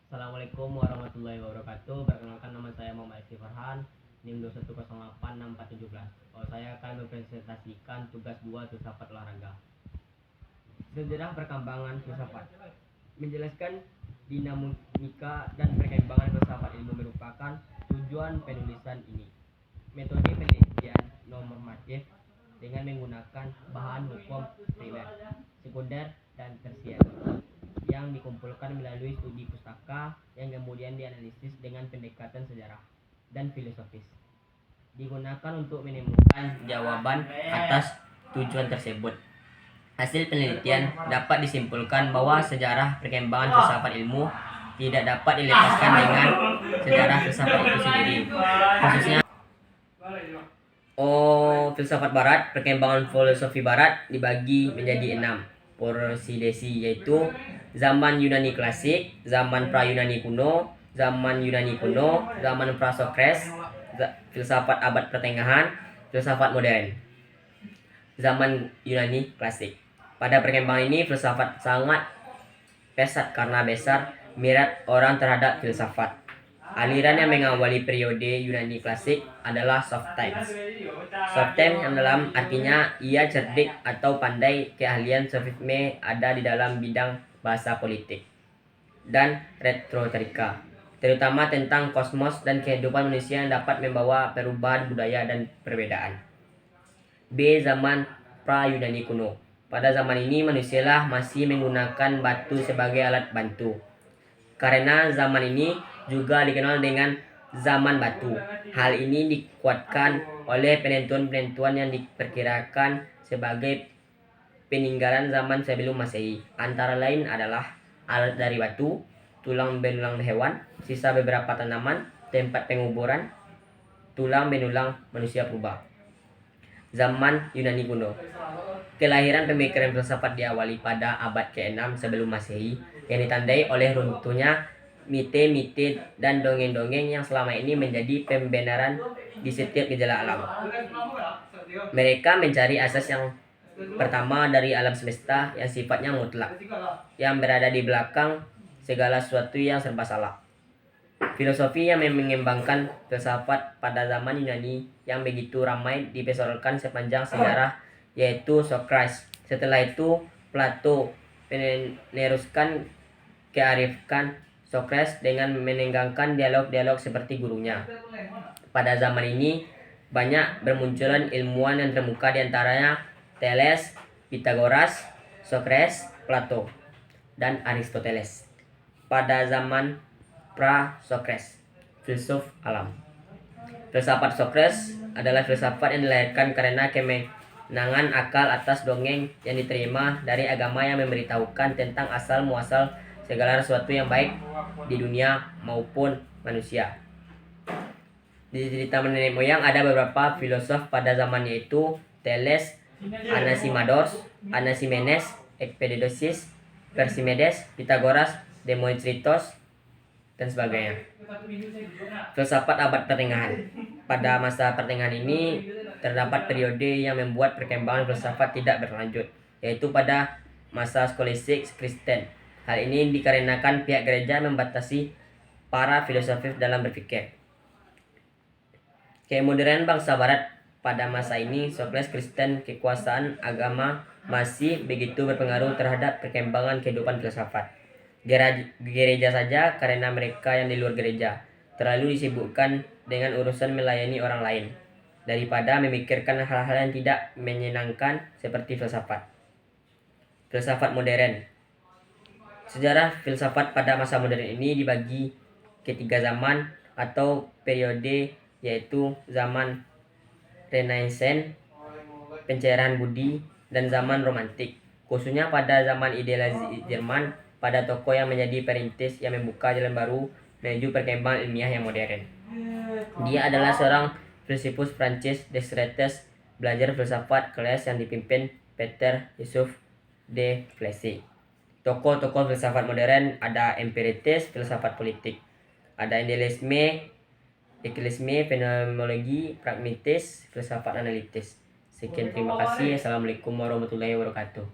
Assalamualaikum warahmatullahi wabarakatuh. Perkenalkan, nama saya Muhammad Rizky Farhan, NIM 210864717. Saya akan mempresentasikan tugas 2 filsafat olahraga. Sejarah perkembangan filsafat. Menjelaskan dinamika dan perkembangan filsafat ilmu merupakan tujuan penulisan ini. Metode penelitian normatif dengan menggunakan bahan hukum primer, sekunder, dan tersier yang dikumpulkan melalui studi pustaka yang kemudian dianalisis dengan pendekatan sejarah dan filosofis. Digunakan untuk menemukan jawaban atas tujuan tersebut. Hasil penelitian dapat disimpulkan bahwa sejarah perkembangan filsafat ilmu tidak dapat dilepaskan dengan sejarah filsafat itu sendiri. Khususnya filsafat barat, perkembangan filosofi barat dibagi menjadi 6 porsi desi, yaitu zaman Yunani klasik, zaman pra-Yunani kuno, zaman Yunani kuno, zaman pra-Sokrates, filsafat abad pertengahan, filsafat modern. Zaman Yunani klasik. Pada perkembangan ini filsafat sangat pesat karena besar minat orang terhadap filsafat. Aliran yang mengawali periode Yunani klasik adalah soft times. Soft times yang dalam artinya ia cerdik atau pandai, keahlian sofisme ada di dalam bidang bahasa politik dan retorika, terutama tentang kosmos dan kehidupan manusia yang dapat membawa perubahan budaya dan perbedaan. B. Zaman pra-Yunani kuno. Pada zaman ini manusialah masih menggunakan batu sebagai alat bantu. Karena zaman ini juga dikenal dengan zaman batu. Hal ini dikuatkan oleh penentuan-penentuan yang diperkirakan sebagai peninggalan zaman sebelum Masehi. Antara lain adalah alat dari batu, tulang belulang hewan, sisa beberapa tanaman, tempat penguburan, tulang belulang manusia purba. Zaman Yunani kuno. Kelahiran pemikiran filsafat diawali pada abad ke-6 sebelum Masehi yang ditandai oleh runtuhnya mite-mite dan dongeng-dongeng yang selama ini menjadi pembenaran di setiap gejala alam. Mereka mencari asas yang pertama dari alam semesta yang sifatnya mutlak, yang berada di belakang segala sesuatu yang serba salah. Filosofi yang mengembangkan filsafat pada zaman Yunani yang begitu ramai dipersoalkan sepanjang sejarah, yaitu Sokrates. Setelah itu Plato meneruskan kearifan Sokrates dengan menegangkan dialog-dialog seperti gurunya. Pada zaman ini banyak bermunculan ilmuwan yang terkemuka, diantaranya Thales, Pythagoras, Sokrates, Plato, dan Aristoteles. Pada zaman pra-Sokrates, filsuf alam. Filsafat Sokrates adalah filsafat yang dilahirkan karena kemenangan akal atas dongeng yang diterima dari agama yang memberitahukan tentang asal muasal segala sesuatu yang baik di dunia maupun manusia. Di cerita nenek moyang ada beberapa filosof pada zaman, yaitu Thales, Anaximander, Anaximenes, Empedokles, Parmenides, Pythagoras, Democritus, dan sebagainya. Filsafat abad pertengahan. Pada masa pertengahan ini terdapat periode yang membuat perkembangan filsafat tidak berlanjut, yaitu pada masa skolastik Kristen. Hal ini dikarenakan pihak gereja membatasi para filsuf dalam berpikir. Kemodernan bangsa barat. Pada masa ini Sokrates Kristen, kekuasaan agama masih begitu berpengaruh terhadap perkembangan kehidupan filsafat. Gereja saja, karena mereka yang di luar gereja terlalu disibukkan dengan urusan melayani orang lain daripada memikirkan hal-hal yang tidak menyenangkan seperti filsafat. Filsafat modern. Sejarah filsafat pada masa modern ini dibagi ke 3 zaman atau periode, yaitu zaman Renaissance, pencerahan budi, dan zaman romantik. Khususnya pada zaman idealisasi Jerman, pada tokoh yang menjadi perintis yang membuka jalan baru menuju perkembangan ilmiah yang modern. Dia adalah seorang filsufus Prancis, Descartes, belajar filsafat kelas yang dipimpin Peter Yusuf de Flessy. Tokoh-tokoh filsafat modern ada empiritis, filsafat politik, ada idealisme, eklisme, fenomenologi, pragmatis, filsafat analitis. Sekian, terima kasih. Assalamualaikum warahmatullahi wabarakatuh.